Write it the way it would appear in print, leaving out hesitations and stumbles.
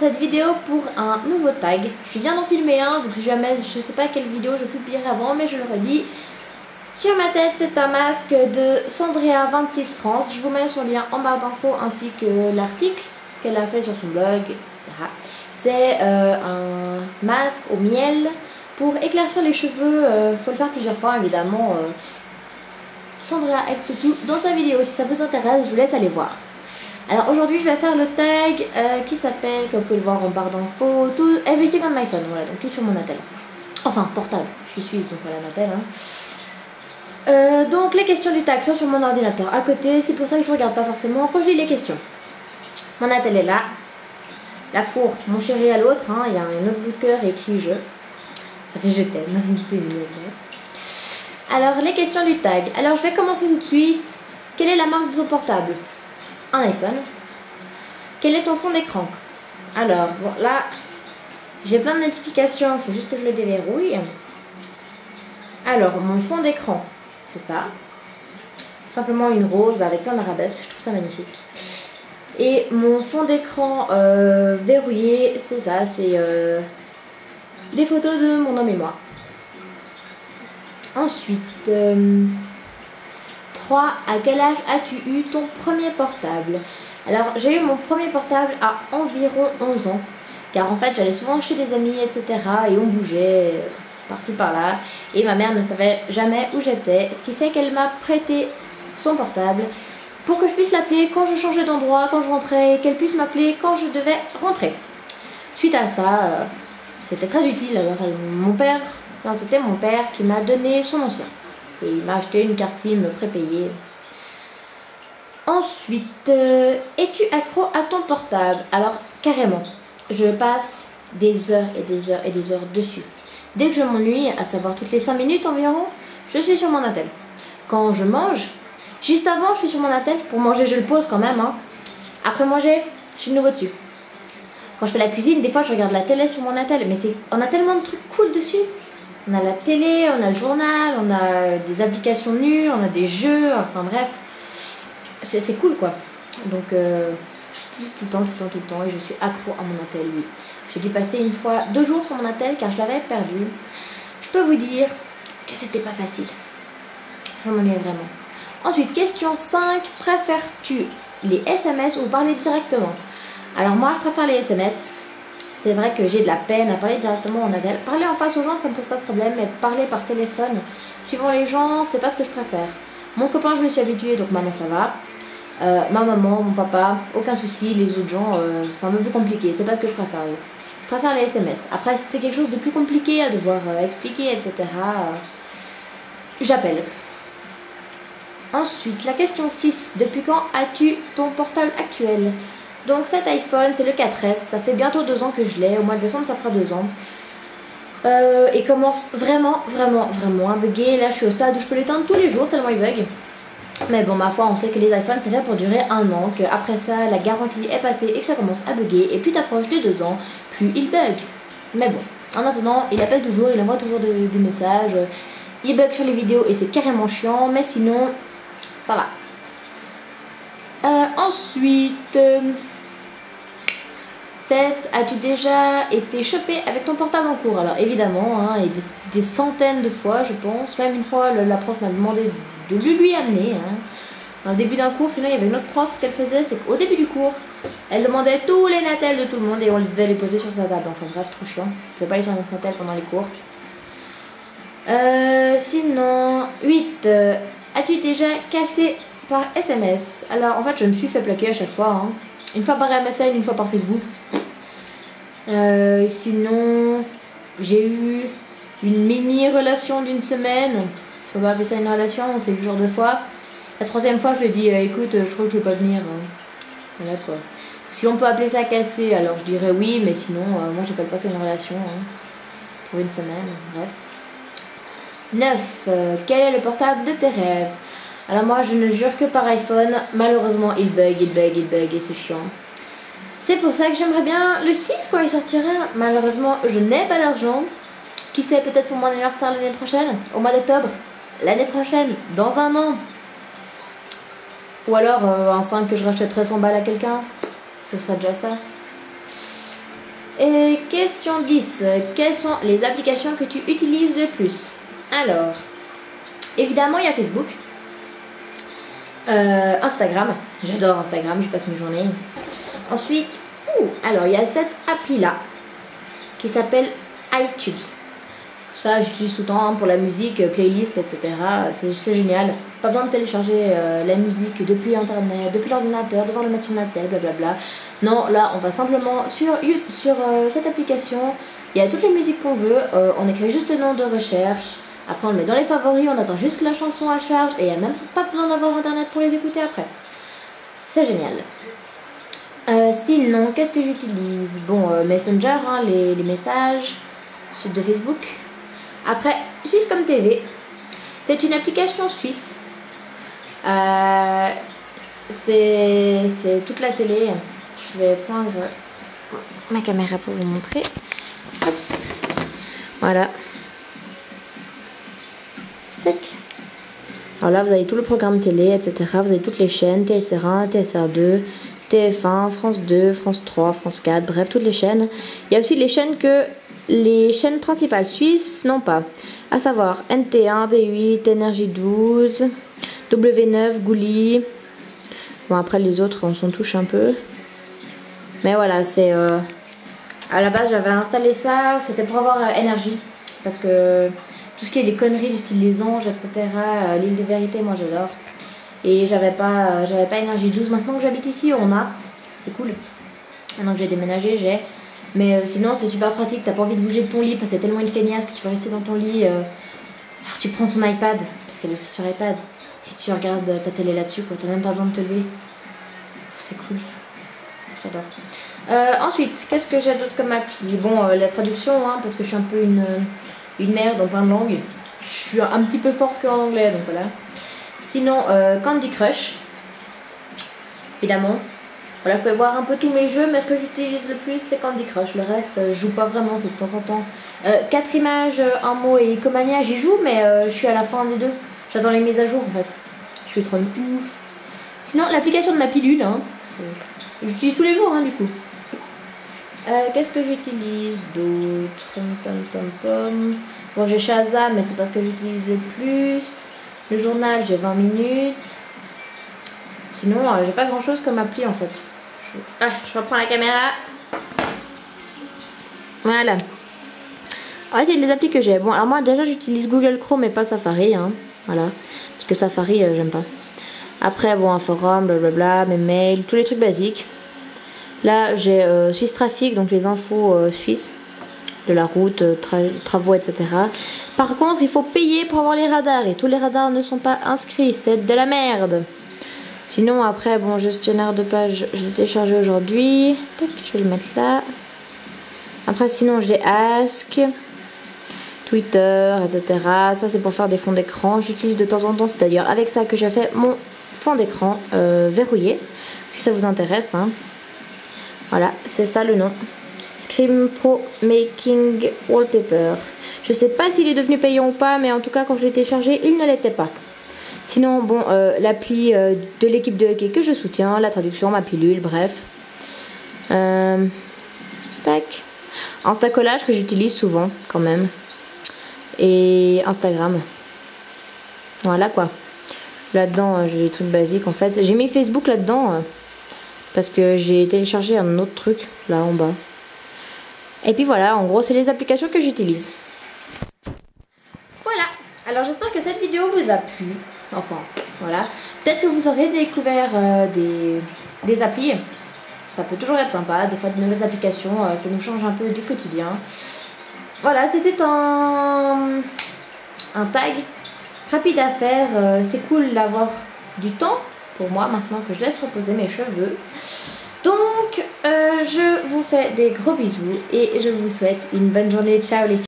cette vidéo pour un nouveau tag. Je viens d'en filmer un, donc si jamais, je sais pas quelle vidéo je publierai avant, mais je le redis. Sur ma tête, c'est un masque de Sandrea26 France. Je vous mets son lien en barre d'infos ainsi que l'article qu'elle a fait sur son blog, etc. C'est un masque au miel pour éclaircir les cheveux. Faut le faire plusieurs fois, évidemment. Sandrea explique tout dans sa vidéo. Si ça vous intéresse, je vous laisse aller voir. Alors aujourd'hui, je vais faire le tag qui s'appelle, comme vous pouvez le voir en barre d'infos, Everything on my phone. Voilà, donc tout sur mon attel. Enfin, portable. Je suis suisse, donc voilà, l'attel. Donc les questions du tag sont sur mon ordinateur à côté. C'est pour ça que je regarde pas forcément quand je lis les questions. Mon attel est là. La fourre, mon chéri à l'autre. Il y a un autre bout de cœur écrit je. Ça fait je t'aime. Alors les questions du tag. Alors je vais commencer tout de suite. Quelle est la marque de ton portable? Un iPhone. Quel est ton fond d'écran? Alors bon, là j'ai plein de notifications, il faut juste que je le déverrouille. Alors mon fond d'écran, c'est ça. Simplement une rose avec plein d'arabesques, je trouve ça magnifique. Et mon fond d'écran verrouillé, c'est ça, c'est des photos de mon homme et moi. Ensuite, 3. À quel âge as-tu eu ton premier portable? Alors, j'ai eu mon premier portable à environ 11 ans. Car en fait, j'allais souvent chez des amis, etc. Et on bougeait par-ci par-là. Et ma mère ne savait jamais où j'étais. Ce qui fait qu'elle m'a prêté son portable pour que je puisse l'appeler quand je changeais d'endroit, quand je rentrais. Et qu'elle puisse m'appeler quand je devais rentrer. Suite à ça, c'était très utile. Alors, c'était mon père qui m'a donné son ancien. Et il m'a acheté une carte SIM prépayée. Ensuite, es-tu accro à ton portable? Alors, carrément. Je passe des heures et des heures et des heures dessus. Dès que je m'ennuie, à savoir toutes les 5 minutes environ, je suis sur mon attel. Quand je mange, juste avant, je suis sur mon attel. Pour manger, je le pose quand même. Après manger, je suis de nouveau dessus. Quand je fais la cuisine, des fois, je regarde la télé sur mon attel. Mais on a tellement de trucs cool dessus. On a la télé, on a le journal, on a des applications nues, on a des jeux, enfin bref. C'est cool quoi. Donc j'utilise tout le temps et je suis accro à mon attel, oui. J'ai dû passer 2 jours sur mon attel car je l'avais perdu. Je peux vous dire que c'était pas facile. Je m'ennuyais vraiment. Ensuite, question 5. Préfères-tu les SMS ou parler directement? Alors moi je préfère les SMS. C'est vrai que j'ai de la peine à parler directement en attel. Parler en face aux gens, ça me pose pas de problème, mais parler par téléphone, suivant les gens, c'est pas ce que je préfère. Mon copain, je me suis habituée, donc maintenant ça va. Ma maman, mon papa, aucun souci. Les autres gens, c'est un peu plus compliqué. C'est pas ce que je préfère. Je préfère les SMS. Après, si c'est quelque chose de plus compliqué à devoir expliquer, etc., j'appelle. Ensuite, la question 6. Depuis quand as-tu ton portable actuel? Donc cet iPhone, c'est le 4S, ça fait bientôt 2 ans que je l'ai, au mois de décembre ça fera 2 ans. Il commence vraiment à bugger. Là je suis au stade où je peux l'éteindre tous les jours tellement il bug. Mais bon, ma foi, on sait que les iPhones c'est fait pour durer 1 an, qu'après ça la garantie est passée et que ça commence à bugger. Et plus t'approches des 2 ans, plus il bug. Mais bon, en attendant, il appelle toujours, il envoie toujours des messages. Il bug sur les vidéos et c'est carrément chiant, mais sinon, ça va. Ensuite, 7. As-tu déjà été chopé avec ton portable en cours? Alors évidemment, et des centaines de fois je pense. Même une fois la prof m'a demandé de lui amener. Dans le début d'un cours, sinon il y avait une autre prof, ce qu'elle faisait c'est qu'au début du cours, elle demandait tous les natels de tout le monde et on devait les poser sur sa table. Enfin bref, trop chiant. Je vais pas aller sur notre natel pendant les cours. Sinon, 8. As-tu déjà cassé par SMS? Alors en fait je me suis fait plaquer à chaque fois. Une fois par MSN, une fois par Facebook. Sinon, j'ai eu une mini-relation d'1 semaine. Si on va appeler ça une relation, on s'est vu genre 2 fois. La 3e fois, je lui ai dit écoute, je crois que je vais pas venir. Voilà quoi. Si on peut appeler ça casser, alors je dirais oui, mais sinon, moi j'appelle pas ça une relation. Pour 1 semaine, bref. 9. Quel est le portable de tes rêves? Alors moi je ne jure que par iPhone, malheureusement il bug et c'est chiant. C'est pour ça que j'aimerais bien le 6 quand il sortira. Malheureusement je n'ai pas d'argent. Qui sait, peut-être pour mon anniversaire l'année prochaine, au mois d'octobre, l'année prochaine, dans 1 an. Ou alors un 5 que je rachèterais 100 balles à quelqu'un, ce serait déjà ça. Et question 10. Quelles sont les applications que tu utilises le plus? Alors, évidemment, il y a Facebook. Instagram. J'adore Instagram, je passe mes journées. Ensuite, alors il y a cette appli-là qui s'appelle iTunes. Ça, j'utilise tout le temps pour la musique, playlist, etc. C'est génial. Pas besoin de télécharger la musique depuis Internet, depuis l'ordinateur, devoir le mettre sur ma tête, blablabla. Non, là, on va simplement sur cette application. Il y a toutes les musiques qu'on veut. On écrit juste le nom de recherche. Après, on le met dans les favoris. On attend juste que la chanson elle charge. Et il n'y a même pas besoin d'avoir Internet pour les écouter après. C'est génial. Sinon, qu'est-ce que j'utilise? Bon, Messenger, hein, les messages, site de Facebook. Après, Suisse comme TV, c'est une application suisse. C'est toute la télé. Je vais prendre ma caméra pour vous montrer. Hop. Voilà. Tac. Alors là, vous avez tout le programme télé, etc. Vous avez toutes les chaînes, TSR1, TSR2, TF1, France 2, France 3, France 4, bref, toutes les chaînes. Il y a aussi les chaînes principales suisses n'ont pas, à savoir NT1, D8, Énergie 12, W9, Gouli. Bon, après les autres, on s'en touche un peu. Mais voilà, c'est... à la base, j'avais installé ça, c'était pour avoir énergie. Parce que tout ce qui est les conneries du style les anges, etc., l'île des vérités, moi j'adore. Et j'avais pas énergie 12. Maintenant que j'habite ici, on a. C'est cool. Maintenant que j'ai déménagé, j'ai. Mais sinon, c'est super pratique. T'as pas envie de bouger de ton lit parce que t'es tellement une feignasse que tu vas rester dans ton lit. Alors tu prends ton iPad, parce qu'elle est aussi sur iPad, et tu regardes ta télé là-dessus, quoi. T'as même pas besoin de te lever. C'est cool. J'adore. Ensuite, qu'est-ce que j'ai d'autre comme appli? Bon, la traduction, hein, parce que je suis un peu une merde en plein de langues. Je suis un petit peu forte qu'en anglais, donc voilà. Sinon, Candy Crush, évidemment. Voilà, vous pouvez voir un peu tous mes jeux, mais ce que j'utilise le plus, c'est Candy Crush. Le reste, je joue pas vraiment, c'est de temps en temps. 4 images, un mot et Icomania, j'y joue, mais je suis à la fin des deux. J'attends les mises à jour, en fait. Je suis trop une ouf. Sinon, l'application de ma pilule, hein, j'utilise tous les jours, hein, du coup. Qu'est-ce que j'utilise d'autre? Bon, j'ai Shazam, mais c'est parce que j'utilise le plus. Le journal, j'ai 20 minutes. Sinon, j'ai pas grand chose comme appli en fait. Je reprends la caméra. Voilà. Ah, c'est les applis que j'ai. Bon, alors moi déjà j'utilise Google Chrome et pas Safari. Hein. Voilà. Parce que Safari, j'aime pas. Après, bon, un forum, blablabla, mes mails, tous les trucs basiques. Là, j'ai Suisse Trafic, donc les infos suisses. De la route, travaux, etc. Par contre, il faut payer pour avoir les radars et tous les radars ne sont pas inscrits, c'est de la merde. Sinon, après, bon, gestionnaire de page, je l'ai téléchargé aujourd'hui. Je vais le mettre là. Après, sinon, j'ai Ask, Twitter, etc. Ça, c'est pour faire des fonds d'écran. J'utilise de temps en temps, c'est d'ailleurs avec ça que j'ai fait mon fond d'écran verrouillé. Si ça vous intéresse, hein. Voilà, c'est ça le nom. Scream Pro Making Wallpaper. Je sais pas s'il est devenu payant ou pas, mais en tout cas quand je l'ai téléchargé, il ne l'était pas. Sinon, bon, l'appli de l'équipe de hockey que je soutiens, la traduction, ma pilule, bref. Tac. Instacollage que j'utilise souvent quand même. Et Instagram. Voilà quoi. Là-dedans, j'ai des trucs basiques en fait. J'ai mis Facebook là-dedans parce que j'ai téléchargé un autre truc là en bas. Et puis voilà, en gros, c'est les applications que j'utilise. Voilà, alors j'espère que cette vidéo vous a plu. Enfin, voilà. Peut-être que vous aurez découvert des applis. Ça peut toujours être sympa, des fois de nouvelles applications, ça nous change un peu du quotidien. Voilà, c'était un tag rapide à faire. C'est cool d'avoir du temps pour moi maintenant que je laisse reposer mes cheveux. Donc, je vous fais des gros bisous et je vous souhaite une bonne journée. Ciao les filles.